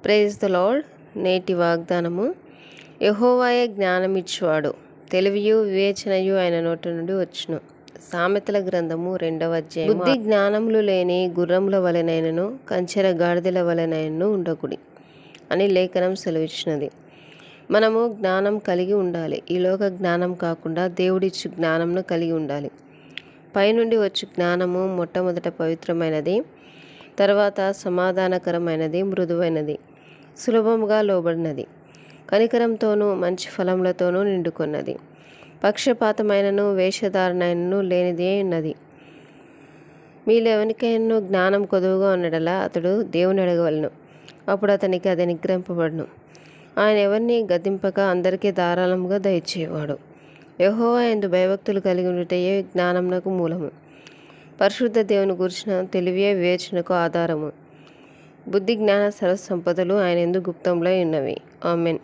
Praise the lord. నేటి వాగ్దానము. యెహోవాయే జ్ఞానమిచ్చువాడు, తెలివియు వివేచనయు ఆయన నోటి నుండి వచ్చును. సామెతల గ్రంథము 2వ అధ్యాయం. బుద్ధి జ్ఞానములు లేని గుర్రముల వలెనైనను కంచెర గాడిదల వలెనైనను ఉండకుడి అని లేఖనం సెలవిచ్చినది. మనము జ్ఞానం కలిగి ఉండాలి. ఈ లోక జ్ఞానం కాకుండా దేవుడిచ్చు జ్ఞానంను కలిగి ఉండాలి. పైనుండి వచ్చు జ్ఞానము మొట్టమొదట పవిత్రమైనది, తర్వాత సమాధానకరమైనది, మృదువైనది, సులభముగా లోబడినది, కనికరంతోనూ మంచి ఫలములతోనూ నిండుకొన్నది, పక్షపాతమైనను వేషధారణైనను లేనిదే ఉన్నది. మీలో జ్ఞానం కొదువుగా ఉన్నడలా అతడు దేవుని అడగవలను, అప్పుడు అతనికి అది అనుగ్రహింపబడును. ఆయన ఎవరిని గద్దింపక అందరికీ ధారాళముగా దయచేవాడు. యెహోవా యందు భయభక్తులు కలిగి ఉండుటయే జ్ఞానమునకు మూలము. పరిశుద్ధ దేవుని గూర్చిన తెలివియే వివేచనకు ఆధారము. బుద్ధి జ్ఞాన సర్వ సంపదలు ఆయన యందు గుప్తములై ఉన్నవి. ఆమేన్.